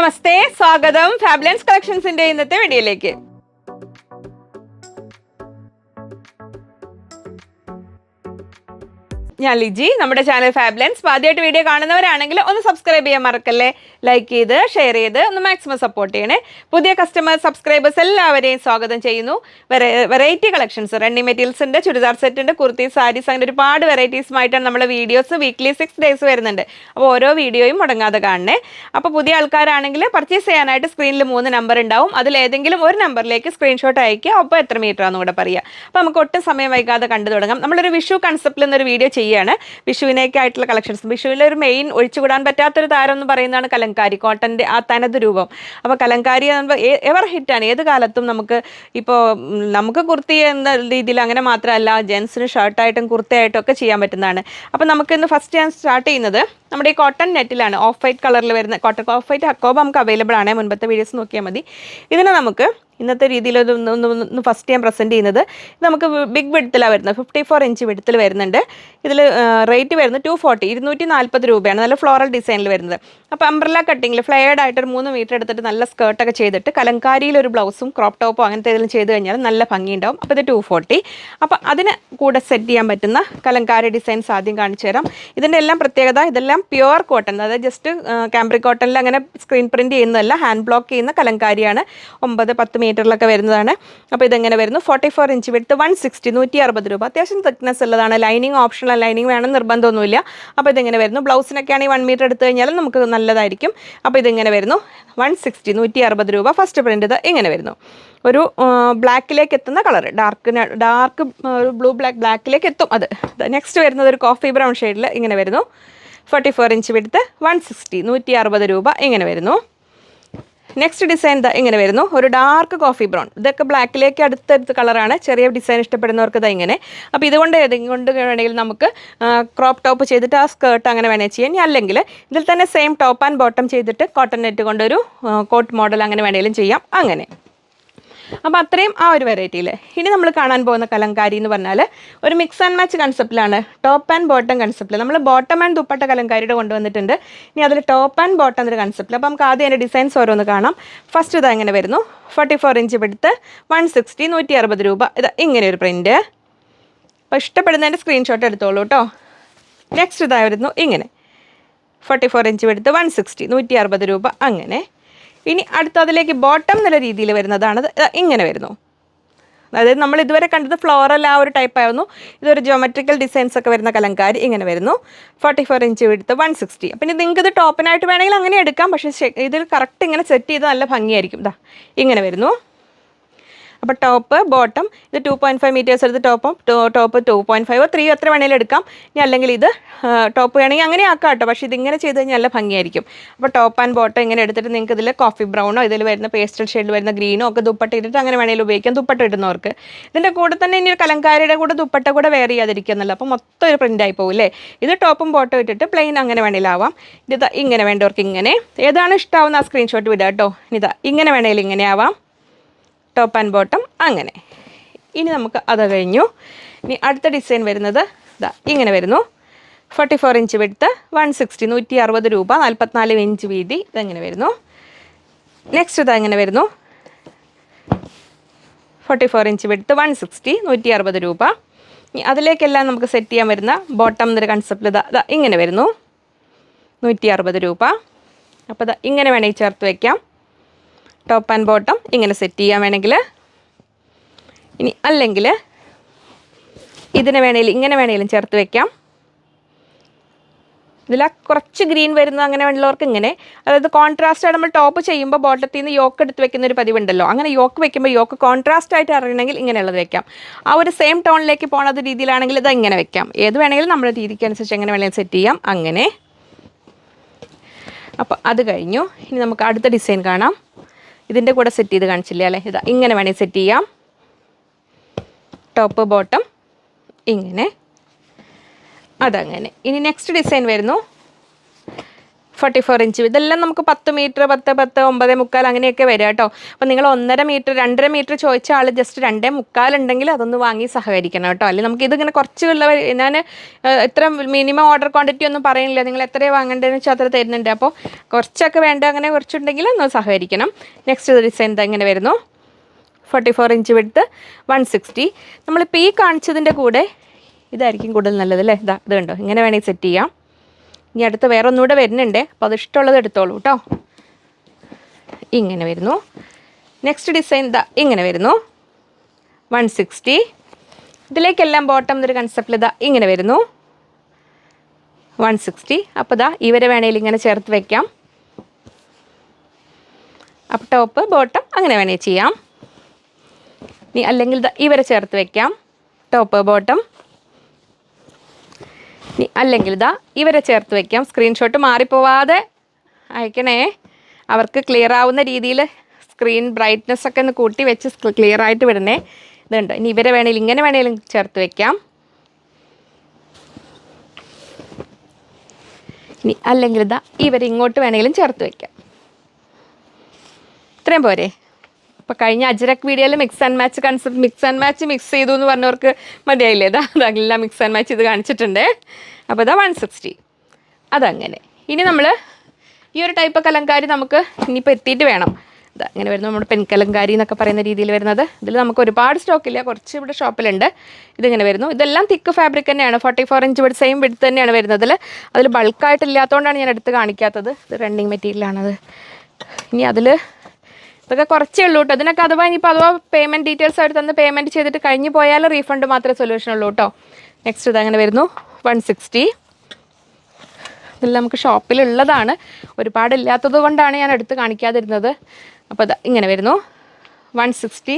നമസ്തേ, സ്വാഗതം ഫാബ്ലൻസ് കളക്ഷൻസിന്റെ ഇന്നത്തെ വീഡിയോയിലേക്ക്. ഞാൻ ലിജി. നമ്മുടെ ചാനൽ ഫാബ്ലൻസ് ആദ്യമായിട്ട് വീഡിയോ കാണുന്നവരാണെങ്കിൽ ഒന്ന് സബ്സ്ക്രൈബ് ചെയ്യാൻ മറക്കല്ലേ. ലൈക്ക് ചെയ്ത് ഷെയർ ചെയ്ത് ഒന്ന് മാക്സിമം സപ്പോർട്ട് ചെയ്യണേ. പുതിയ കസ്റ്റമേഴ്സ് സബ്സ്ക്രൈബേഴ്സ് എല്ലാവരെയും സ്വാഗതം ചെയ്യുന്നു. വെറൈറ്റി കളക്ഷൻസ്, റണ്ണിങ് മെറ്റീരിയൽസിൻ്റെ, ചുരിദാർ സെറ്റിൻ്റെ, കുർത്തി, സാരീസ്, അങ്ങനെ ഒരുപാട് വെറൈറ്റീസുമായിട്ടാണ് നമ്മുടെ വീഡിയോസ് വീക്ക്ലി 6 days വരുന്നുണ്ട്. അപ്പോൾ ഓരോ വീഡിയോയും മുടങ്ങാതെ കാണണേ. അപ്പോൾ പുതിയ ആൾക്കാരാണെങ്കിൽ പർച്ചേസ് ചെയ്യാനായിട്ട് സ്ക്രീനിൽ 3 നമ്പർ ഉണ്ടാവും. അതിലേതെങ്കിലും ഒരു നമ്പറിലേക്ക് സ്ക്രീൻഷോട്ട് അയക്കുക. അപ്പോൾ എത്ര മീറ്റർ ആണെന്ന് കൂടെ പറയുക. അപ്പോൾ നമുക്ക് ഒട്ടും സമയം വൈകാതെ കണ്ടു തുടങ്ങാം. നമ്മളൊരു വിഷു കൺസെപ്റ്റിൽ നിന്നൊരു വീഡിയോ ചെയ്യാണ്. വിഷുവിനേക്ക് ആയിട്ടുള്ള കളക്ഷൻസ്. വിഷുവിലെ ഒരു മെയിൻ ഒഴിച്ചുകൂടാൻ പറ്റാത്തൊരു താരം എന്ന് പറയുന്നതാണ് കലങ്കാരി, കോട്ടൻ്റെ ആ തനത് രൂപം. അപ്പോൾ കലങ്കാരി എവർ ഹിറ്റാണ്. ഏത് കാലത്തും നമുക്ക് കുർത്തി എന്ന രീതിയിൽ അങ്ങനെ മാത്രമല്ല, ജെൻസിന് ഷർട്ടായിട്ടും കുർത്തയായിട്ടും ഒക്കെ ചെയ്യാൻ പറ്റുന്നതാണ്. അപ്പോൾ നമുക്കിന്ന് ഫസ്റ്റ് ഞാൻ സ്റ്റാർട്ട് ചെയ്യുന്നത് നമ്മുടെ ഈ കോട്ടൺ നെറ്റിലാണ്. ഓഫ് വൈറ്റ് കളറിൽ വരുന്ന കോട്ടൺ ഓഫ് വൈറ്റ് ഹക്കോബ നമുക്ക് അവൈലബിൾ ആണ്. മുൻപത്തെ വീഡിയോസ് നോക്കിയാൽ മതി. ഇതിന് നമുക്ക് ഇന്നത്തെ രീതിയിൽ ഒന്ന് ഫസ്റ്റ് ഞാൻ പ്രസൻറ്റ് ചെയ്യുന്നത് നമുക്ക് ബിഗ് വിഡ്ത്തിലാണ് വരുന്നത്. 54 ഇഞ്ച് വിഡ്ത്തിൽ വരുന്നുണ്ട്. ഇതിൽ റേറ്റ് വരുന്നത് 240 രൂപയാണ്. നല്ല ഫ്ലോറൽ ഡിസൈനിൽ വരുന്നത്. അപ്പോൾ അംബ്രല്ല കട്ടിങ്ങിൽ ഫ്ലെയർഡ് ആയിട്ട് 3 മീറ്റർ എടുത്തിട്ട് നല്ല സ്കേർട്ടൊക്കെ ചെയ്തിട്ട് കലങ്കാരിയിൽ ഒരു ബ്ലൗസും ക്രോപ്പ് ടോപ്പോ അങ്ങനത്തെ ഏതെങ്കിലും ചെയ്ത് കഴിഞ്ഞാൽ നല്ല ഭംഗിയുണ്ടാവും. അപ്പോൾ ഇത് 240. അപ്പോൾ അതിന് കൂടെ സെറ്റ് ചെയ്യാൻ പറ്റുന്ന കലങ്കാരി ഡിസൈൻസ് ആദ്യം കാണിച്ചു തരാം. ഇതിൻ്റെ എല്ലാം പ്രത്യേകത, ഇതെല്ലാം പ്യുവർ കോട്ടൺ, അതായത് ജസ്റ്റ് കാംബ്രിക് കോട്ടണിൽ അങ്ങനെ സ്ക്രീൻ പ്രിൻറ്റ് ചെയ്യുന്നതല്ല, ഹാൻഡ് ബ്ലോക്ക് ചെയ്യുന്ന കലങ്കാരിയാണ്. 9-10 മീറ്ററിലൊക്കെ വരുന്നതാണ്. അപ്പോൾ ഇതെങ്ങനെ വരുന്നു? 44 ഇഞ്ച് വിഡ്ത്ത്, 160, 160 രൂപ. അത്യാവശ്യം തിക്നെസ് ഉള്ളതാണ്. ലൈനിങ് ഓപ്ഷണൽ, ലൈനിങ് വേണം നിർബന്ധമൊന്നുമില്ല. അപ്പോൾ ഇതെങ്ങനെ വരുന്നു? ബ്ലൗസിനൊക്കെ ആണെങ്കിൽ 1 മീറ്റർ എടുത്തു കഴിഞ്ഞാലും നമുക്ക് നല്ലതായിരിക്കും. അപ്പോൾ ഇതെങ്ങനെ വരുന്നു? 160, 160 രൂപ. ഫസ്റ്റ് പ്രിൻ്റ് ഇത് ഇങ്ങനെ വരുന്നു. ഒരു ബ്ലാക്കിലേക്ക് എത്തുന്ന കളർ, ഡാർക്ക് ഒരു ബ്ലാക്കിലേക്ക് എത്തും. അത് നെക്സ്റ്റ് വരുന്നത് ഒരു കോഫി ബ്രൗൺ ഷെയ്ഡിൽ ഇങ്ങനെ വരുന്നു. 44 ഇഞ്ച് വിഡ്ത്ത്, 160, 160 രൂപ ഇങ്ങനെ വരുന്നു. നെക്സ്റ്റ് ഡിസൈൻ ഇങ്ങനെ വരുന്നു. ഒരു ഡാർക്ക് കോഫി ബ്രൗൺ, ഇതൊക്കെ ബ്ലാക്കിലേക്ക് അടുത്തടുത്ത കളറാണ്. ചെറിയ ഡിസൈൻ ഇഷ്ടപ്പെടുന്നവർക്ക് ഇങ്ങനെ. അപ്പോൾ ഇതുകൊണ്ട് വേണമെങ്കിൽ നമുക്ക് ക്രോപ്പ് ടോപ്പ് ചെയ്തിട്ട് ആ സ്കേർട്ട് അങ്ങനെ വേണമെങ്കിൽ ചെയ്യാം. അല്ലെങ്കിൽ ഇതിൽ തന്നെ സെയിം ടോപ്പ് ആൻഡ് ബോട്ടം ചെയ്തിട്ട് കോട്ടൺ നെറ്റ് കൊണ്ടൊരു കോട്ട് മോഡൽ അങ്ങനെ വേണമെങ്കിലും ചെയ്യാം. അങ്ങനെ അപ്പോൾ അത്രയും ആ ഒരു വെറൈറ്റിയിൽ. ഇനി നമ്മൾ കാണാൻ പോകുന്ന കലങ്കാരി എന്ന് പറഞ്ഞാൽ ഒരു മിക്സ് ആൻഡ് മാച്ച് കൺസെപ്റ്റിലാണ്. ടോപ്പ് ആൻഡ് ബോട്ടം കൺസെപ്റ്റിൽ നമ്മൾ ബോട്ടം ആൻഡ് ദുപ്പട്ട കലങ്കാരിയുടെ കൊണ്ടുവന്നിട്ടുണ്ട്. ഇനി അതിൽ ടോപ്പ് ആൻഡ് ബോട്ടം എന്നൊരു കൺസെപ്റ്റിൽ. അപ്പോൾ നമുക്ക് ആദ്യം അതിൻ്റെ ഡിസൈൻസ് ഓരോന്ന് കാണാം. ഫസ്റ്റ് ഇത് എങ്ങനെ വരുന്നു? 44 ഇഞ്ച് വിഡ്ത്ത്, 160, 160 രൂപ. ഇത് ഇങ്ങനെ ഒരു പ്രിൻറ്റ്. അപ്പോൾ ഇഷ്ടപ്പെടുന്നതിൻ്റെ സ്ക്രീൻഷോട്ട് എടുത്തോളൂ കേട്ടോ. നെക്സ്റ്റ് ഇതാ വരുന്നു ഇങ്ങനെ 44 ഇഞ്ച് വിഡ്ത്ത്, 160, 160 രൂപ അങ്ങനെ. ഇനി അടുത്ത അതിലേക്ക് ബോട്ടം എന്നുള്ള രീതിയിൽ വരുന്നതാണ്. ഇങ്ങനെ വരുന്നു. അതായത് നമ്മൾ ഇതുവരെ കണ്ടത് ഫ്ലോറൽ ആ ഒരു ടൈപ്പ് ആയിരുന്നു. ഇതൊരു ജിയോമെട്രിക്കൽ ഡിസൈൻസ് ഒക്കെ വരുന്ന കലങ്കാരി ഇങ്ങനെ വരുന്നു. 44 ഇഞ്ച് വിഡ്ത്ത്, 160. പിന്നെ നിങ്ങൾക്ക് ഇത് ടോപ്പിനായിട്ട് വേണമെങ്കിൽ അങ്ങനെ എടുക്കാം. പക്ഷേ ഇതിൽ കറക്റ്റ് ഇങ്ങനെ സെറ്റ് ചെയ്ത് നല്ല ഭംഗിയായിരിക്കും. ഇങ്ങനെ വരുന്നു. അപ്പോൾ ടോപ്പ് ബോട്ടം ഇത് 2.5 മീറ്റേഴ്സ് എടുത്ത് ടോപ്പ് 2.5 3 എത്ര വേണമെങ്കിലും എടുക്കാം. ഇനി അല്ലെങ്കിൽ ഇത് ടോപ്പ് വേണമെങ്കിൽ അങ്ങനെ ആക്കാം കേട്ടോ. പക്ഷേ ഇതിങ്ങനെ ചെയ്ത് കഴിഞ്ഞാൽ നല്ല ഭംഗിയായിരിക്കും. അപ്പോൾ ടോപ്പ് ആൻഡ് ബോട്ടം ഇങ്ങനെ എടുത്തിട്ട് നിങ്ങൾക്ക് ഇതിൽ കോഫി ബ്രൗണോ ഇതിൽ വരുന്ന പേസ്റ്റൽ ഷെയ്ഡിൽ വരുന്ന ഗ്രീനോ ഒക്കെ ദുപ്പട്ട ഇട്ടിട്ട് അങ്ങനെ വേണമെങ്കിലും ഉപയോഗിക്കാം. ദുപ്പട്ട ഇടുന്നവർക്ക് ഇതിൻ്റെ കൂടെ തന്നെ ഇനി ഒരു കലങ്കാരിയുടെ കൂടെ ദുപ്പട്ട കൂടെ വെയർ ചെയ്യാതിരിക്കുന്നില്ല. അപ്പോൾ മൊത്തം ഒരു പ്രിൻ്റായി പോകില്ലേ. ഇത് ടോപ്പും ബോട്ടം ഇട്ടിട്ട് പ്ലെയിൻ അങ്ങനെ വേണമെങ്കിലും ആവാം. ഇത് ഇങ്ങനെ വേണ്ടവർക്ക് ഇങ്ങനെ. ഏതാണ് ഇഷ്ടമാവുന്ന ആ സ്ക്രീൻഷോട്ട് വിടാം കേട്ടോ. ഇതാ ഇങ്ങനെ വേണമെങ്കിലും ഇങ്ങനെ ആവാം. ടോപ്പ് ആൻഡ് ബോട്ടം അങ്ങനെ. ഇനി നമുക്ക് അത് കഴിഞ്ഞു. ഇനി അടുത്ത ഡിസൈൻ വരുന്നത് ഇങ്ങനെ വരുന്നു. 44 ഇഞ്ച് വിഡ്ത്ത്, 160, 160 രൂപ. 44 ഇഞ്ച് വീതി. ഇതെങ്ങനെ വരുന്നു? നെക്സ്റ്റ് ഇങ്ങനെ വരുന്നു. 44 ഇഞ്ച് വിഡ്ത്ത്, 160, 160 രൂപ. ഇനി അതിലേക്കെല്ലാം നമുക്ക് സെറ്റ് ചെയ്യാൻ വരുന്ന ബോട്ടം എന്നൊരു കൺസെപ്റ്റിൽ ഇങ്ങനെ വരുന്നു. 160 രൂപ. അപ്പോൾ ഇങ്ങനെ വേണമെങ്കിൽ ചേർത്ത് വയ്ക്കാം. ടോപ്പ് ആൻഡ് ബോട്ടം ഇങ്ങനെ സെറ്റ് ചെയ്യാൻ വേണമെങ്കിൽ. ഇനി അല്ലെങ്കിൽ ഇതിനെ വേണമെങ്കിലും ഇങ്ങനെ വേണമെങ്കിലും ചേർത്ത് വയ്ക്കാം. ഇതിൽ കുറച്ച് ഗ്രീൻ വരുന്നത് അങ്ങനെ വേണ്ടുള്ളവർക്ക് ഇങ്ങനെ. അതായത് കോൺട്രാസ്റ്റായിട്ട് നമ്മൾ ടോപ്പ് ചെയ്യുമ്പോൾ ബോട്ടത്തിൽ നിന്ന് യോക്ക് എടുത്ത് വെക്കുന്ന ഒരു പതിവുണ്ടല്ലോ. അങ്ങനെ യോക്ക് വെക്കുമ്പോൾ യോക്ക് കോൺട്രാസ്റ്റ് ആയിട്ട് അറിയണമെങ്കിൽ ഇങ്ങനെയുള്ളത് വെക്കാം. ആ ഒരു സെയിം ടോണിലേക്ക് പോകുന്ന രീതിയിലാണെങ്കിൽ ഇത് ഇങ്ങനെ വെക്കാം. ഏത് വേണമെങ്കിലും നമ്മുടെ രീതിക്ക് അനുസരിച്ച് എങ്ങനെ വേണമെങ്കിലും സെറ്റ് ചെയ്യാം. അങ്ങനെ. അപ്പോൾ അത് കഴിഞ്ഞു. ഇനി നമുക്ക് അടുത്ത ഡിസൈൻ കാണാം. ഇതിൻ്റെ കൂടെ സെറ്റ് ചെയ്ത് കാണിച്ചില്ലേ അല്ലേ. ഇങ്ങനെ വേണമെങ്കിൽ സെറ്റ് ചെയ്യാം. ടോപ്പ് ബോട്ടം ഇങ്ങനെ. അതങ്ങനെ. ഇനി നെക്സ്റ്റ് ഡിസൈൻ വരുന്നു. 44 ഇഞ്ച്. ഇതെല്ലാം നമുക്ക് 10 മീറ്റർ 10 10 9.25 അങ്ങനെയൊക്കെ വരിക കേട്ടോ. അപ്പോൾ നിങ്ങൾ 1.5 മീറ്റർ 2.5 മീറ്റർ ചോദിച്ച ആൾ ജസ്റ്റ് 2.25 ഉണ്ടെങ്കിൽ അതൊന്ന് വാങ്ങി സഹകരിക്കണം കേട്ടോ. അല്ലെങ്കിൽ നമുക്ക് ഇതിങ്ങനെ കുറച്ചുള്ള ഞാൻ ഇത്ര മിനിമം ഓർഡർ ക്വാണ്ടിറ്റി ഒന്നും പറയുന്നില്ല, നിങ്ങൾ എത്രയാണ് വാങ്ങേണ്ടതെന്ന് വെച്ചാൽ അത്ര തരുന്നുണ്ട്. അപ്പോൾ കുറച്ചൊക്കെ വേണ്ട അങ്ങനെ കുറച്ചുണ്ടെങ്കിൽ ഒന്ന് സഹകരിക്കണം. നെക്സ്റ്റ് ഡിസൈൻ ഇങ്ങനെ വരുന്നു. 44 ഇഞ്ച് വിഡ്ത്ത് 160. നമ്മളിപ്പോൾ ഈ കാണിച്ചതിൻ്റെ കൂടെ ഇതായിരിക്കും കൂടുതൽ നല്ലത് അല്ലേ. ഇത് കണ്ടോ, ഇങ്ങനെ വേണമെങ്കിൽ സെറ്റ് ചെയ്യാം. ഇനി അടുത്ത് വേറെ ഒന്നുകൂടെ വരുന്നുണ്ട്, അപ്പോൾ അത് ഇഷ്ടമുള്ളത് എടുത്തോളൂ കേട്ടോ. ഇങ്ങനെ വരുന്നു. നെക്സ്റ്റ് ഡിസൈൻ ഇങ്ങനെ വരുന്നു 160. ഇതിലേക്കെല്ലാം ബോട്ടം എന്നൊരു കൺസെപ്റ്റിൽ ഇങ്ങനെ വരുന്നു 160. അപ്പോൾ ഇവരെ വേണേൽ ഇങ്ങനെ ചേർത്ത് വയ്ക്കാം. അപ്പോൾ ടോപ്പ് ബോട്ടം അങ്ങനെ വേണേൽ ചെയ്യാം. ഇനി അല്ലെങ്കിൽ ഇവരെ ചേർത്ത് വയ്ക്കാം, ടോപ്പ് ബോട്ടം. ഇനി അല്ലെങ്കിൽ ഇവരെ ചേർത്ത് വയ്ക്കാം. സ്ക്രീൻഷോട്ട് മാറിപ്പോവാതെ അയക്കണേ, അവർക്ക് ക്ലിയർ ആവുന്ന രീതിയിൽ സ്ക്രീൻ ബ്രൈറ്റ്നെസ് ഒക്കെ ഒന്ന് കൂട്ടി വെച്ച് ക്ലിയർ ആയിട്ട് വിടണേ. ഇതുണ്ട്. ഇനി ഇവരെ വേണേലും ഇങ്ങനെ വേണേലും ചേർത്ത് വയ്ക്കാം. ഇനി അല്ലെങ്കിൽ ഇവരെ ഇങ്ങോട്ട് വേണേലും ചേർത്ത് വയ്ക്കാം. ഇത്രയും പോരെ. അപ്പോൾ കഴിഞ്ഞ അജ്രക് വീഡിയോയിൽ mix and match concept mix ചെയ്തു എന്ന് പറഞ്ഞവർക്ക് മതിയായില്ലേ. അതെല്ലാം മിക്സ് ആൻഡ് മാച്ച് ഇത് കാണിച്ചിട്ടുണ്ട്. അപ്പോൾ 160 അതങ്ങനെ. ഇനി നമ്മൾ ഈ ഒരു ടൈപ്പ് കലങ്കാരി നമുക്ക് ഇനിയിപ്പോൾ എത്തിയിട്ട് വേണം. ഇങ്ങനെ വരുന്നത് നമ്മുടെ പെൻകലങ്കാരി എന്നൊക്കെ പറയുന്ന രീതിയിൽ വരുന്നത്. ഇതിൽ നമുക്ക് ഒരുപാട് സ്റ്റോക്കില്ല, കുറച്ച് ഇവിടെ ഷോപ്പിലുണ്ട്. ഇതിങ്ങനെ വരുന്നു. ഇതെല്ലാം തിക്ക് ഫാബ്രിക് തന്നെയാണ്. 44 ഇഞ്ച് വിഡ്ത്ത് സെയിം വിഡ്ത്ത് തന്നെയാണ് വരുന്നത്. അതിൽ ബൾക്കായിട്ടില്ലാത്തതുകൊണ്ടാണ് ഞാൻ എടുത്ത് കാണിക്കാത്തത്. ഇത് റണ്ണിങ് മെറ്റീരിയലാണത്. ഇനി അതിൽ ഇതൊക്കെ കുറച്ചേ ഉള്ളൂ കേട്ടോ. ഇതിനൊക്കെ അഥവാ പേയ്മെൻറ്റ് ഡീറ്റെയിൽസ് ആയിട്ട് തന്ന് പേയ്മെൻറ്റ് ചെയ്തിട്ട് കഴിഞ്ഞ് പോയാൽ റീഫണ്ട് മാത്രമേ സൊല്യൂഷൻ ഉള്ളൂ കേട്ടോ. നെക്സ്റ്റ് ഇതങ്ങനെ വരുന്നു 160. ഇതെല്ലാം നമുക്ക് ഷോപ്പിലുള്ളതാണ്, ഒരുപാടില്ലാത്തത് കൊണ്ടാണ് ഞാൻ എടുത്ത് കാണിക്കാതിരുന്നത്. അപ്പോൾ ഇങ്ങനെ വരുന്നു 160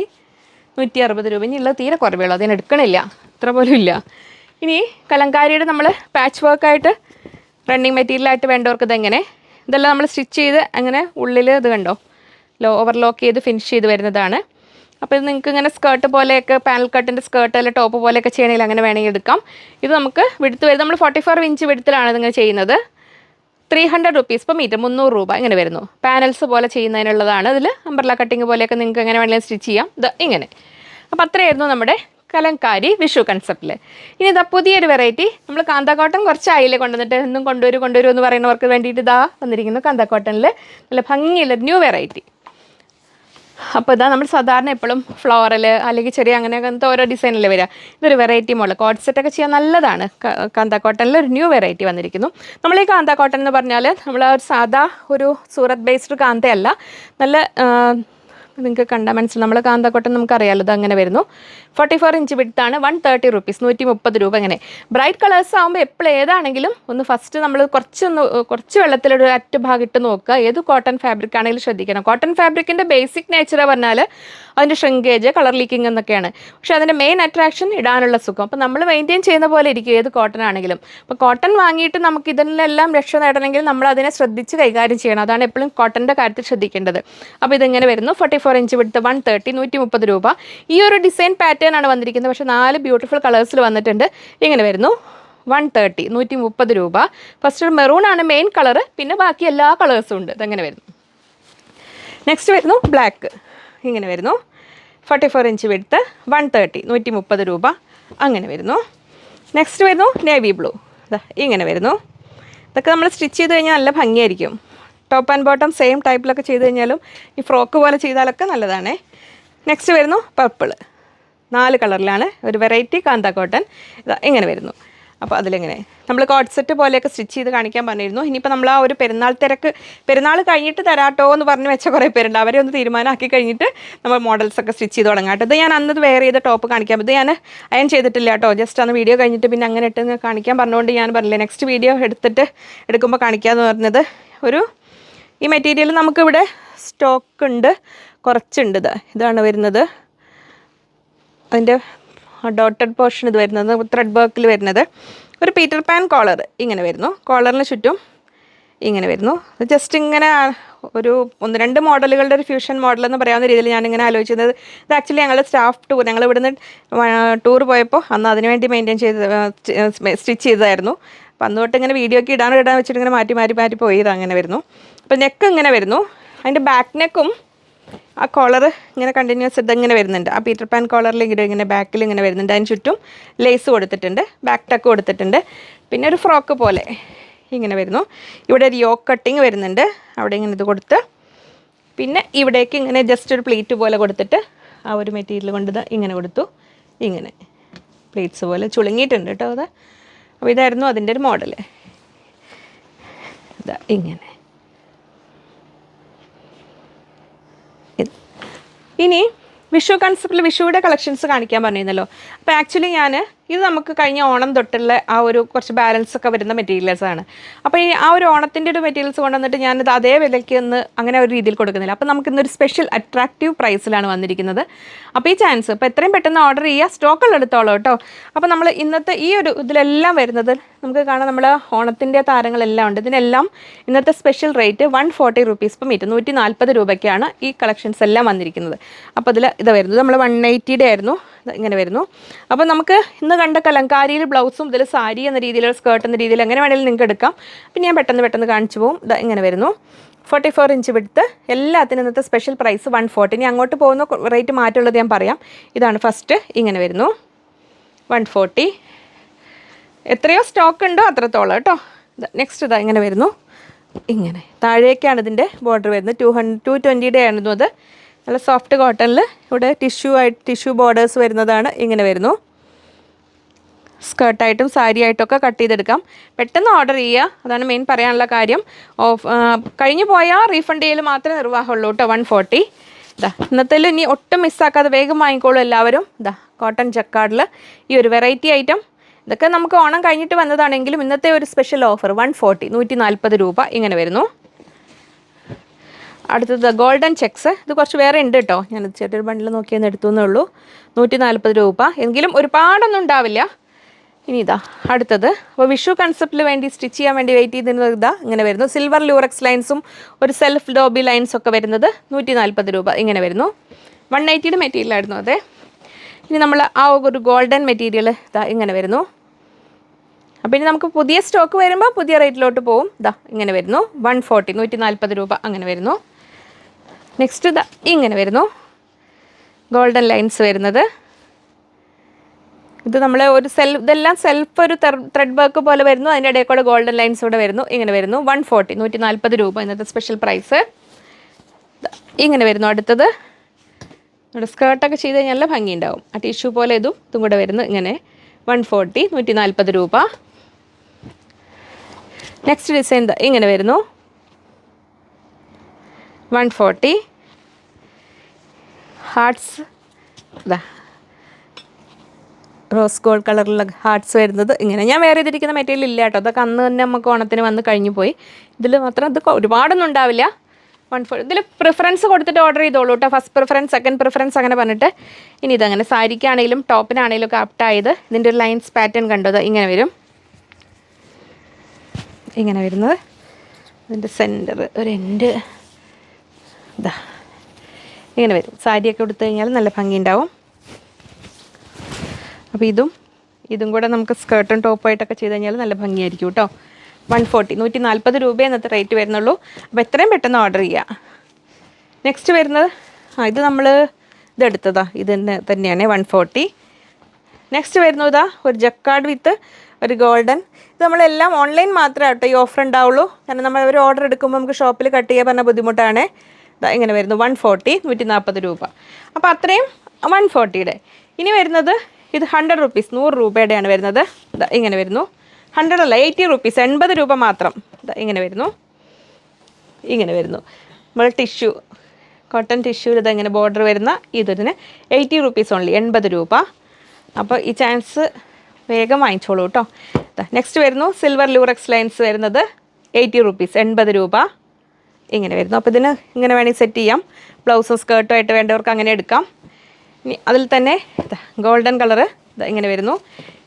160 രൂപ. ഇനി ഉള്ളത് തീരെ കുറവുള്ളൂ, അതിന് എടുക്കണില്ല, ഇത്ര പോലും ഇല്ല. ഇനി കലങ്കാരിയുടെ നമ്മൾ പാച്ച് വർക്കായിട്ട് റണ്ണിങ് മെറ്റീരിയലായിട്ട് വേണ്ടവർക്ക് ഇതെങ്ങനെ, ഇതെല്ലാം നമ്മൾ സ്റ്റിച്ച് ചെയ്ത് അങ്ങനെ ഉള്ളിൽ ഇത് കണ്ടോ ഓവർലോക്ക് ചെയ്ത് ഫിനിഷ് ചെയ്ത് വരുന്നതാണ്. അപ്പോൾ ഇത് നിങ്ങൾക്ക് ഇങ്ങനെ സ്കേർട്ട് പോലെയൊക്കെ പാനൽ കട്ടിൻ്റെ സ്കേർട്ട് അല്ലെങ്കിൽ ടോപ്പ് പോലെയൊക്കെ ചെയ്യണമെങ്കിൽ അങ്ങനെ വേണമെങ്കിൽ എടുക്കാം. ഇത് നമുക്ക് വിടുത്ത് വരും. നമ്മൾ 44 ഇഞ്ച് വിടുത്തിലാണ് ഇതിങ്ങനെ ചെയ്യുന്നത്. 300 റുപ്പീസ് പെർ മീറ്റർ, 300 രൂപ ഇങ്ങനെ വരുന്നു. പാനൽസ് പോലെ ചെയ്യുന്നതിനുള്ളതാണ്. ഇതിൽ അംബ്രല കട്ടിങ് പോലെയൊക്കെ നിങ്ങൾക്ക് എങ്ങനെ വേണമെങ്കിലും സ്റ്റിച്ച് ചെയ്യാം. ഇത് ഇങ്ങനെ. അപ്പോൾ അത്രയായിരുന്നു നമ്മുടെ കലങ്കാരി വിഷു കൺസെപ്റ്റിൽ. ഇനി പുതിയൊരു വെറൈറ്റി നമ്മൾ കാന്ത കോട്ടൺ കുറച്ചായില്ലേ കൊണ്ടുവന്നിട്ട് എന്നും കൊണ്ടുവരും എന്ന് പറയുന്നവർക്ക് വേണ്ടിയിട്ട് വന്നിരിക്കുന്നു. കാന്ത കോട്ടണിൽ നല്ല ഭംഗിയുള്ള ന്യൂ വെറൈറ്റി. അപ്പോൾ നമ്മൾ സാധാരണ എപ്പോഴും ഫ്ലോറൽ അല്ലെങ്കിൽ ചെറിയ അങ്ങനത്തെ ഓരോ ഡിസൈനിൽ വരിക. ഇതൊരു വെറൈറ്റി മോഡൽ കോഡ് സെറ്റൊക്കെ ചെയ്യാൻ നല്ലതാണ്. കാന്ത കോട്ടണിൽ ഒരു ന്യൂ വെറൈറ്റി വന്നിരിക്കുന്നു. നമ്മൾ ഈ കാന്ത കോട്ടൺ എന്ന് പറഞ്ഞാൽ നമ്മൾ ഒരു സാധാ ഒരു സൂറത്ത് ബേസ്ഡ് കാന്തയല്ല, നല്ല നിങ്ങൾക്ക് കണ്ടാൽ മനസ്സിലാവും. നമ്മൾ കാന്ത കോട്ടൺ നമുക്കറിയാമല്ലോ, ഇത് അങ്ങനെ വരുന്നു. 44 ഇഞ്ച് വിഡ്ത്താണ്. 130 റുപ്പീസ്, 130 രൂപ. ഇങ്ങനെ ബ്രൈറ്റ് കളേഴ്സ് ആകുമ്പോൾ എപ്പോഴും ഏതാണെങ്കിലും ഒന്ന് ഫസ്റ്റ് നമ്മൾ കുറച്ച് വെള്ളത്തിലൊരു അറ്റ ഭാഗം ഇട്ട് നോക്കുക. ഏത് കോട്ടൺ ഫാബ്രിക് ആണെങ്കിലും ശ്രദ്ധിക്കണം. കോട്ടൺ ഫാബ്രിക്കിൻ്റെ ബേസിക് നേച്ചർ പറഞ്ഞാൽ അതിൻ്റെ ഷ്രിങ്കേജ്, കളർ ലീക്കിംഗ് എന്നൊക്കെയാണ്. പക്ഷേ അതിൻ്റെ മെയിൻ അട്രാക്ഷൻ ഇടാനുള്ള സുഖം. അപ്പോൾ നമ്മൾ മെയിൻറ്റെയിൻ ചെയ്യുന്ന പോലെ ഇരിക്കും ഏത് കോട്ടൺ ആണെങ്കിലും. അപ്പോൾ കോട്ടൺ വാങ്ങിയിട്ട് നമുക്ക് ഇതിലെല്ലാം രക്ഷ നേടണമെങ്കിൽ നമ്മൾ അതിനെ ശ്രദ്ധിച്ച് കൈകാര്യം ചെയ്യണം. അതാണ് എപ്പോഴും കോട്ടൻ്റെ കാര്യത്തിൽ ശ്രദ്ധിക്കേണ്ടത്. അപ്പോൾ ഇതിങ്ങനെ വരുന്നു 44 ഇഞ്ച് വിഡ്ത്ത് 130, 130 രൂപ. ഈ ഒരു ഡിസൈൻ പാറ്റേൺ ആണ് വന്നിരിക്കുന്നത്. പക്ഷേ 4 ബ്യൂട്ടിഫുൾ കളേഴ്സിൽ വന്നിട്ടുണ്ട്. ഇങ്ങനെ വരുന്നു 130, 130 രൂപ. ഫസ്റ്റ് ഒരു മെറൂൺ ആണ് മെയിൻ കളർ, പിന്നെ ബാക്കി എല്ലാ കളേഴ്സും ഉണ്ട്. ഇതങ്ങനെ വരുന്നു. നെക്സ്റ്റ് വരുന്നു ബ്ലാക്ക്. ഇങ്ങനെ വരുന്നു 44 ഇഞ്ച് വിഡ്ത്ത് 130, 130 രൂപ. അങ്ങനെ വരുന്നു. നെക്സ്റ്റ് വരുന്നു നേവി ബ്ലൂ. ഇങ്ങനെ വരുന്നു. ഇതൊക്കെ നമ്മൾ സ്റ്റിച്ച് ചെയ്ത് കഴിഞ്ഞാൽ നല്ല ഭംഗിയായിരിക്കും. ടോപ്പ് ആൻഡ് ബോട്ടം സെയിം ടൈപ്പിലൊക്കെ ചെയ്ത് കഴിഞ്ഞാലും ഈ ഫ്രോക്ക് പോലെ ചെയ്താലൊക്കെ നല്ലതാണ്. നെക്സ്റ്റ് വരുന്നു പർപ്പിൾ. 4 കളറിലാണ് ഒരു വെറൈറ്റി കാന്ത കോട്ടൺ. ഇങ്ങനെ വരുന്നു. അപ്പോൾ അതിലെങ്ങനെ നമ്മൾ കോഡ് സെറ്റ് പോലെയൊക്കെ സ്റ്റിച്ച് ചെയ്ത് കാണിക്കാൻ പറഞ്ഞിരുന്നു. ഇനിയിപ്പോൾ നമ്മൾ ആ ഒരു പെരുന്നാൾ കഴിഞ്ഞിട്ട് തരാട്ടോ എന്ന് പറഞ്ഞ് വെച്ച കുറേ പേരുണ്ട്. അവരെ ഒന്ന് തീരുമാനമാക്കി കഴിഞ്ഞിട്ട് നമ്മൾ മോഡൽസൊക്കെ സ്റ്റിച്ച് ചെയ്ത് തുടങ്ങാട്ടോ. ഇത് ഞാൻ അന്നത് വെയർ ചെയ്ത ടോപ്പ് കാണിക്കാം. ഇത് ഞാൻ അയൺ ചെയ്തിട്ടില്ല കേട്ടോ. ജസ്റ്റ് അന്ന് വീഡിയോ കഴിഞ്ഞിട്ട് പിന്നെ അങ്ങനെ ഇട്ട് കാണിക്കാൻ പറഞ്ഞുകൊണ്ട് ഞാൻ പറഞ്ഞില്ലേ നെക്സ്റ്റ് വീഡിയോ എടുക്കുമ്പോൾ കാണിക്കാമെന്ന് പറഞ്ഞത്. ഈ മെറ്റീരിയൽ നമുക്കിവിടെ സ്റ്റോക്ക് ഉണ്ട്, കുറച്ചുണ്ട്. ഇതാണ് വരുന്നത്. അതിൻ്റെ ഡോട്ടഡ് പോർഷൻ ഇത് വരുന്നത് ത്രെഡ് വർക്കിൽ വരുന്നത്. ഒരു പീറ്റർ പാൻ കോളർ ഇങ്ങനെ വരുന്നു. കോളറിന് ചുറ്റും ഇങ്ങനെ വരുന്നു. ജസ്റ്റ് ഇങ്ങനെ ഒരു 1-2 മോഡലുകളുടെ ഒരു ഫ്യൂഷൻ മോഡൽ എന്ന് പറയാവുന്ന രീതിയിൽ ഞാനിങ്ങനെ ആലോചിച്ചത്. ഇത് ആക്ച്വലി ഞങ്ങളുടെ സ്റ്റാഫ് ടൂർ, ഞങ്ങൾ ഇവിടുന്ന് ടൂർ പോയപ്പോൾ അന്ന് അതിനുവേണ്ടി സ്റ്റിച്ച് ചെയ്തതായിരുന്നു. അപ്പം അന്ന് തൊട്ട് ഇങ്ങനെ വീഡിയോ ഒക്കെ ഇടാൻ വെച്ചിട്ട് ഇങ്ങനെ മാറ്റി പോയത് അങ്ങനെ വരുന്നു. അപ്പോൾ നെക്ക് ഇങ്ങനെ വരുന്നു. അതിൻ്റെ ബാക്ക് നെക്കും ആ കോളർ ഇങ്ങനെ കണ്ടിന്യൂസ് ഇങ്ങനെ വരുന്നുണ്ട്. ആ പീറ്റർ പാൻ കോളറിൽ ഇങ്ങനെ ബാക്കിൽ ഇങ്ങനെ വരുന്നുണ്ട്. അതിന് ചുറ്റും ലേസ് കൊടുത്തിട്ടുണ്ട്, ബാക്ക് ടക്ക് കൊടുത്തിട്ടുണ്ട്. പിന്നെ ഒരു ഫ്രോക്ക് പോലെ ഇങ്ങനെ വരുന്നു. ഇവിടെ ഒരു യോക്ക് കട്ടിങ് വരുന്നുണ്ട്, അവിടെ ഇങ്ങനെ ഇത് കൊടുത്ത്. പിന്നെ ഇവിടേക്ക് ഇങ്ങനെ ജസ്റ്റ് ഒരു പ്ലീറ്റ് പോലെ കൊടുത്തിട്ട് ആ ഒരു മെറ്റീരിയൽ കൊണ്ട് ഇങ്ങനെ കൊടുത്തു. ഇങ്ങനെ പ്ലീറ്റ്സ് പോലെ ചുളുങ്ങിയിട്ടുണ്ട് കേട്ടോ അത്. അപ്പോൾ ഇതായിരുന്നു അതിൻ്റെ ഒരു മോഡൽ. ഇതാ ഇങ്ങനെ. ഇനി വിഷു കൺസെപ്റ്റിൽ വിഷുവിടെ കളക്ഷൻസ് കാണിക്കാൻ പറഞ്ഞിരുന്നല്ലോ. അപ്പോൾ ആക്ച്വലി ഇത് നമുക്ക് കഴിഞ്ഞ ഓണം തൊട്ടുള്ള ആ ഒരു കുറച്ച് ബാലൻസ് ഒക്കെ വരുന്ന മെറ്റീരിയൽസാണ്. അപ്പോൾ ഈ ആ ഒരു ഓണത്തിൻ്റെ ഒരു മെറ്റീരിയൽസ് കൊണ്ടുവന്നിട്ട് ഞാനിത് അതേ വിലയ്ക്ക് അങ്ങനെ ഒരു രീതിയിൽ കൊടുക്കുന്നില്ല. അപ്പോൾ നമുക്ക് ഇന്നൊരു സ്പെഷ്യൽ അട്രാക്റ്റീവ് പ്രൈസിലാണ് വന്നിരിക്കുന്നത്. അപ്പോൾ ഈ ചാൻസ് ഇപ്പോൾ എത്രയും പെട്ടെന്ന് ഓർഡർ ചെയ്യുക, സ്റ്റോക്കുള്ള എടുത്തോളൂ കേട്ടോ. അപ്പോൾ നമ്മൾ ഇന്നത്തെ ഈ ഒരു ഇതിലെല്ലാം വരുന്നത് നമുക്ക് കാണാം, നമ്മൾ ഓണത്തിൻ്റെ താരങ്ങളെല്ലാം ഉണ്ട്. ഇതിനെല്ലാം ഇന്നത്തെ special rate 140 rupees per metre, 140 രൂപയ്ക്കാണ് ഈ കളക്ഷൻസ് എല്ലാം വന്നിരിക്കുന്നത്. അപ്പോൾ ഇത് വരുന്നത് നമ്മൾ 180 ആയിരുന്നു, ഇങ്ങനെ വരുന്നു. അപ്പോൾ നമുക്ക് ഇന്ന് കണ്ട കലങ്കാരിയിൽ ബ്ലൗസും ഇതിൽ സാരി എന്ന രീതിയിൽ, സ്കേർട്ട് എന്ന രീതിയിൽ എങ്ങനെ വേണമെങ്കിലും നിങ്ങൾക്ക് എടുക്കാം. പിന്നെ ഞാൻ പെട്ടെന്ന് കാണിച്ചു പോകും. ഇങ്ങനെ വരുന്നു. 44 ഇഞ്ച് വിഡ്ത്ത്, എല്ലാത്തിനും ഇന്നത്തെ സ്പെഷ്യൽ പ്രൈസ് 140. ഇനി അങ്ങോട്ട് പോകുന്ന റേറ്റ് മാറ്റമുള്ളത് ഞാൻ പറയാം. ഇതാണ് ഫസ്റ്റ്, ഇങ്ങനെ വരുന്നു 140. എത്രയോ സ്റ്റോക്ക് ഉണ്ടോ അത്രത്തോളം കേട്ടോ. നെക്സ്റ്റ് ഇങ്ങനെ വരുന്നു. ഇങ്ങനെ താഴേക്കാണ് ഇതിൻ്റെ ബോർഡർ വരുന്നത്. 220 ആയിരുന്നു അത്. നല്ല സോഫ്റ്റ് കോട്ടണിൽ ഇവിടെ ടിഷ്യൂ ബോർഡേഴ്സ് വരുന്നതാണ്. ഇങ്ങനെ വരുന്നു. സ്കേർട്ടായിട്ടും സാരി ആയിട്ടൊക്കെ കട്ട് ചെയ്തെടുക്കാം. പെട്ടെന്ന് ഓർഡർ ചെയ്യുക, അതാണ് മെയിൻ പറയാനുള്ള കാര്യം. കഴിഞ്ഞു പോയാൽ റീഫണ്ട് ചെയ്യൽ മാത്രമേ നിർവാഹമുള്ളൂ കേട്ടോ. 140. ഇന്നത്തേൽ ഇനി ഒട്ടും മിസ്സാക്കാതെ വേഗം വാങ്ങിക്കോളൂ എല്ലാവരും. കോട്ടൺ ജക്കാർഡിൽ ഈ ഒരു വെറൈറ്റി ഐറ്റം. ഇതൊക്കെ നമുക്ക് ഓണം കഴിഞ്ഞിട്ട് വന്നതാണെങ്കിലും ഇന്നത്തെ ഒരു സ്പെഷ്യൽ ഓഫർ 140, 140 രൂപ ഇങ്ങനെ വരുന്നു. അടുത്തത് ഗോൾഡൻ ചെക്സ്. ഇത് കുറച്ച് വേറെ ഉണ്ട് കേട്ടോ. ഞാനത് ചെറിയൊരു ബണ്ടിൽ നോക്കിയെന്ന് എടുത്തുവെന്നേ ഉള്ളൂ. 140 രൂപ, എങ്കിലും ഒരുപാടൊന്നും ഉണ്ടാവില്ല. ഇനി അടുത്തത്. അപ്പോൾ വിഷു കൺസെപ്റ്റിൽ വേണ്ടി സ്റ്റിച്ച് ചെയ്യാൻ വേണ്ടി വെയിറ്റ് ചെയ്തിരുന്നത് ഇങ്ങനെ വരുന്നു. സിൽവർ ലൂറക്സ് ലൈൻസും ഒരു സെൽഫ് ഡോബി ലൈൻസും ഒക്കെ വരുന്നത് 140 രൂപ ഇങ്ങനെ വരുന്നു. 180 മെറ്റീരിയലായിരുന്നു അതെ. ഇനി നമ്മൾ ആ ഒരു ഗോൾഡൻ മെറ്റീരിയൽ ഇങ്ങനെ വരുന്നു. അപ്പോൾ ഇനി നമുക്ക് പുതിയ സ്റ്റോക്ക് വരുമ്പോൾ പുതിയ റേറ്റിലോട്ട് പോവും. ഇങ്ങനെ വരുന്നു. 140, 140 രൂപ അങ്ങനെ വരുന്നു. നെക്സ്റ്റ് ഇങ്ങനെ വരുന്നു. ഗോൾഡൻ ലൈൻസ് വരുന്നത്. ഇത് നമ്മൾ ഒരു ഇതെല്ലാം സെൽഫ് ഒരു ത്രെഡ് വർക്ക് പോലെ വരുന്നു. അതിൻ്റെ ഇടയിൽ കൂടെ ഗോൾഡൻ ലൈൻസ് ഇവിടെ വരുന്നു. ഇങ്ങനെ വരുന്നു. 140, 140 രൂപ ഇന്നത്തെ സ്പെഷ്യൽ പ്രൈസ്. ഇങ്ങനെ വരുന്നു. അടുത്തത് നമ്മുടെ സ്കേർട്ടൊക്കെ ചെയ്ത് കഴിഞ്ഞാൽ നല്ല ഭംഗിയുണ്ടാവും. ആ ടിഷ്യൂ പോലെ ഇതും കൂടെ വരുന്നു. ഇങ്ങനെ 140, 140 രൂപ. നെക്സ്റ്റ് ഡിസൈൻ ഇങ്ങനെ വരുന്നു. 140. ഹാർട്ട്സ് റോസ് ഗോൾഡ് കളറിലുള്ള ഹാർട്ട്സ് വരുന്നത് ഇങ്ങനെ. ഞാൻ വേറെ ചെയ്തിരിക്കുന്ന മെറ്റീരിയൽ ഇല്ല കേട്ടോ. അതൊക്കെ അന്ന് തന്നെ നമുക്ക് ഓണത്തിന് വന്ന് കഴിഞ്ഞു പോയി. ഇതിൽ മാത്രം ഇത് ഒരുപാടൊന്നും ഉണ്ടാവില്ല. 140. ഇതിൽ പ്രിഫറൻസ് കൊടുത്തിട്ട് ഓർഡർ ചെയ്തോളൂ കേട്ടോ. ഫസ്റ്റ് പ്രിഫറൻസ്, സെക്കൻഡ് പ്രിഫറൻസ് അങ്ങനെ പറഞ്ഞിട്ട്. ഇനി ഇതങ്ങനെ സാരിക്കാണെങ്കിലും ടോപ്പിനാണെങ്കിലും ഒക്കെ ആപ്റ്റായത്. ഇതിൻ്റെ ഒരു ലൈൻസ് പാറ്റേൺ കണ്ടത് ഇങ്ങനെ വരും. ഇങ്ങനെ വരുന്നത്. ഇതിൻ്റെ സെൻറ്റർ ഒരു എൻഡ് ഇങ്ങനെ വരും. സാരിയൊക്കെ എടുത്തു കഴിഞ്ഞാൽ നല്ല ഭംഗി ഉണ്ടാവും. അപ്പോൾ ഇതും കൂടെ നമുക്ക് സ്കേർട്ടും ടോപ്പായിട്ടൊക്കെ ചെയ്ത് കഴിഞ്ഞാൽ നല്ല ഭംഗിയായിരിക്കും കേട്ടോ. 140, 140 രൂപ എന്നത്തെ റേറ്റ് വരുന്നുള്ളൂ. അപ്പോൾ എത്രയും പെട്ടെന്ന് ഓർഡർ ചെയ്യുക. നെക്സ്റ്റ് വരുന്നത് ഇത് നമ്മൾ ഇതെടുത്തതാ. ഇത് തന്നെയാണ് 140. നെക്സ്റ്റ് വരുന്നത് ഒരു ജക്കാർഡ് വിത്ത് ഒരു ഗോൾഡൻ. ഇത് നമ്മളെല്ലാം ഓൺലൈൻ മാത്രമേ കേട്ടോ ഈ ഓഫർ ഉണ്ടാവുള്ളൂ. കാരണം നമ്മൾ ഒരു ഓർഡർ എടുക്കുമ്പോൾ നമുക്ക് ഷോപ്പിൽ കട്ട് ചെയ്യാൻ പറഞ്ഞ ബുദ്ധിമുട്ടാണ്. ഇങ്ങനെ വരുന്നു. 140, 140 രൂപ. അപ്പോൾ അത്രയും 140യുടെ. ഇനി വരുന്നത് ഇത് 100 rupees, 100 രൂപയുടെയാണ് വരുന്നത്. ഇങ്ങനെ വരുന്നു. 100 അല്ല, 80 rupees, 80 രൂപ മാത്രം. ഇങ്ങനെ വരുന്നു. ഇങ്ങനെ വരുന്നു. നമ്മൾ ടിഷ്യൂ കോട്ടൺ ടിഷ്യൂവിൽ ഇങ്ങനെ ബോർഡർ വരുന്ന ഇതിന് 80 rupees ഓൺലി, 80 രൂപ. അപ്പോൾ ഈ ചാൻസ് വേഗം വാങ്ങിച്ചോളൂ കേട്ടോ. നെക്സ്റ്റ് വരുന്നു സിൽവർ ലൂറക്സ് ലൈൻസ് വരുന്നത് 80 rupees, 80 രൂപ ഇങ്ങനെ വരുന്നു. അപ്പോൾ ഇതിന് ഇങ്ങനെ വേണമെങ്കിൽ സെറ്റ് ചെയ്യാം. ബ്ലൗസും സ്കേർട്ടും ആയിട്ട് വേണ്ടവർക്ക് അങ്ങനെ എടുക്കാം. ഇനി അതിൽ തന്നെ ഗോൾഡൻ കളറ് ഇങ്ങനെ വരുന്നു.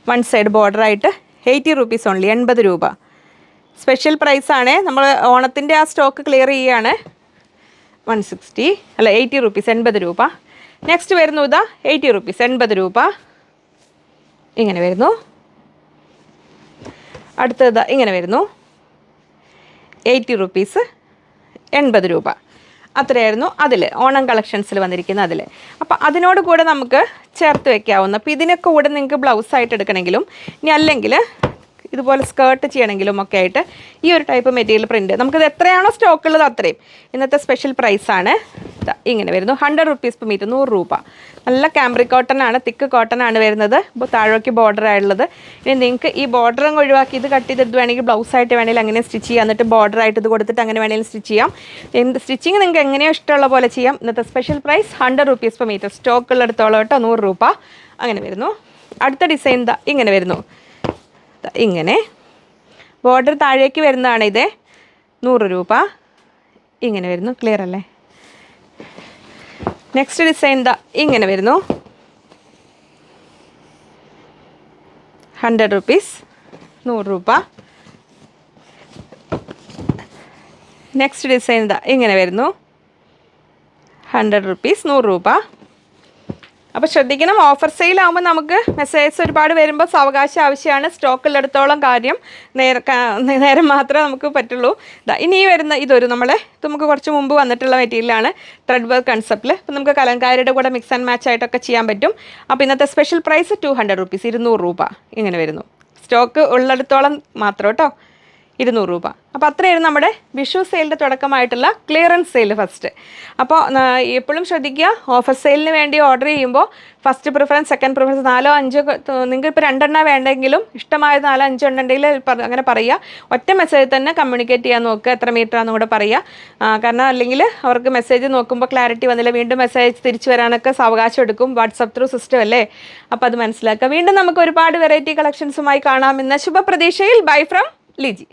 വൺ സൈഡ് ബോർഡറായിട്ട് 80 rupees ഓൺലി, 80 രൂപ. സ്പെഷ്യൽ പ്രൈസാണ്. നമ്മൾ ഓണത്തിൻ്റെ ആ സ്റ്റോക്ക് ക്ലിയർ ചെയ്യുകയാണ്. 160 അല്ല 80 rupees, 80 രൂപ. നെക്സ്റ്റ് വരുന്നു 80 rupees, 80 രൂപ ഇങ്ങനെ വരുന്നു. അടുത്തത് ഇങ്ങനെ വരുന്നു 80 റുപ്പീസ്, 80 രൂപ. അത്രയായിരുന്നു അതിൽ ഓണം കളക്ഷൻസിൽ വന്നിരിക്കുന്ന അതിൽ. അപ്പോൾ അതിനോട് കൂടെ നമുക്ക് ചേർത്ത് വെക്കാവുന്ന, അപ്പോൾ ഇതിനൊക്കെ കൂടെ നിങ്ങൾക്ക് ബ്ലൗസായിട്ട് എടുക്കണമെങ്കിലും ഇനി അല്ലെങ്കിൽ ഇതുപോലെ സ്കേർട്ട് ചെയ്യണമെങ്കിലും ഒക്കെ ആയിട്ട് ഈ ഒരു ടൈപ്പ് മെറ്റീരിയൽ പ്രിൻറ്റ് നമുക്കിത് എത്രയാണോ സ്റ്റോക്ക് ഉള്ളത് അത്രയും. ഇന്നത്തെ സ്പെഷ്യൽ പ്രൈസാണ്. ഇങ്ങനെ വരുന്നു 100 റുപ്പീസ് പെർ മീറ്റർ, 100 രൂപ. നല്ല കാംബ്രിക് കോട്ടൺ ആണ്, തിക്ക് കോട്ടൺ ആണ് വരുന്നത്. ഇപ്പോൾ താഴേക്ക് ബോർഡർ ആയിട്ടുള്ളത്. ഇനി നിങ്ങൾക്ക് ഈ ബോർഡർ അങ്ങ് ഒഴിവാക്കി ഇത് കട്ട് ചെയ്തിട്ട് വേണമെങ്കിൽ ബ്ലൗസായിട്ട് വേണമെങ്കിൽ അങ്ങനെ സ്റ്റിച്ച് ചെയ്യാം. എന്നിട്ട് ബോർഡർ ആയിട്ട് ഇത് കൊടുത്തിട്ട് അങ്ങനെ വേണമെങ്കിൽ സ്റ്റിച്ച് ചെയ്യാം. എന്ത് സ്റ്റിച്ചിങ് നിങ്ങൾക്ക് എങ്ങനെയോ ഇഷ്ടമുള്ള പോലെ ചെയ്യാം. ഇന്നത്തെ special price 100 rupees per metre, stock ഉള്ളിടത്തോളം കേട്ടോ, 100 രൂപ. അങ്ങനെ വരുന്നു. അടുത്ത ഡിസൈൻ ഇങ്ങനെ വരുന്നു. ഇങ്ങനെ ബോർഡർ താഴേക്ക് വരുന്നതാണ് ഇത്, 100 രൂപ. ഇങ്ങനെ വരുന്നു. ക്ലിയർ അല്ലേ? നെക്സ്റ്റ് ഡിസൈൻ ഇങ്ങനെ വരുന്നു, 100 റുപ്പീസ്, 100 രൂപ. നെക്സ്റ്റ് ഡിസൈൻ ഇങ്ങനെ വരുന്നു, 100 റുപ്പീസ്, 100 രൂപ. അപ്പോൾ ശ്രദ്ധിക്കണം, ഓഫർ സെയിലാകുമ്പോൾ നമുക്ക് മെസ്സേജസ് ഒരുപാട് വരുമ്പോൾ സാവകാശം ആവശ്യമാണ്. സ്റ്റോക്കുള്ളിടത്തോളം കാര്യം നേരം മാത്രമേ നമുക്ക് പറ്റുള്ളൂ. ഇനി വരുന്ന ഇത് നമുക്ക് കുറച്ച് മുമ്പ് വന്നിട്ടുള്ള മെറ്റീരിയലാണ്, ത്രെഡ് വർക്ക് കൺസെപ്റ്റിൽ. അപ്പോൾ നമുക്ക് കലങ്കാരിയുടെ കൂടെ മിക്സ് ആൻഡ് മാച്ച് ആയിട്ടൊക്കെ ചെയ്യാൻ പറ്റും. അപ്പോൾ ഇന്നത്തെ സ്പെഷ്യൽ പ്രൈസ് 200 റുപ്പീസ്, 200 രൂപ. ഇങ്ങനെ വരുന്നു. സ്റ്റോക്ക് ഉള്ളിടത്തോളം മാത്രം കേട്ടോ, 200 രൂപ. അപ്പോൾ അത്രയായിരുന്നു നമ്മുടെ വിഷു സെയിലിൻ്റെ തുടക്കമായിട്ടുള്ള ക്ലിയറൻസ് സെയിൽ ഫസ്റ്റ്. അപ്പോൾ എപ്പോഴും ശ്രദ്ധിക്കുക, ഓഫർ സെയിലിന് വേണ്ടി ഓർഡർ ചെയ്യുമ്പോൾ ഫസ്റ്റ് പ്രിഫറൻസ്, സെക്കൻഡ് പ്രിഫറൻസ്, 4 5 നിങ്ങൾക്ക് ഇപ്പോൾ 2 എണ്ണം വേണ്ടെങ്കിലും ഇഷ്ടമായ 4 5 എണ്ണം ഉണ്ടെങ്കിൽ അങ്ങനെ പറയുക. ഒറ്റ മെസ്സേജ് തന്നെ കമ്മ്യൂണിക്കേറ്റ് ചെയ്യാൻ നോക്കുക, എത്ര മീറ്റർ ആണെന്ന് കൂടെ പറയുക. കാരണം അല്ലെങ്കിൽ അവർക്ക് മെസ്സേജ് നോക്കുമ്പോൾ ക്ലാരിറ്റി വന്നില്ല, വീണ്ടും മെസ്സേജ് തിരിച്ചു വരാനൊക്കെ സാവകാശം എടുക്കും. വാട്സപ്പ് ത്രൂ സിസ്റ്റം അല്ലേ, അപ്പോൾ അത് മനസ്സിലാക്കുക. വീണ്ടും നമുക്ക് ഒരുപാട് വെറൈറ്റി കളക്ഷൻസുമായി കാണാമെന്ന ശുഭപ്രതീക്ഷയിൽ. Bye from Liji.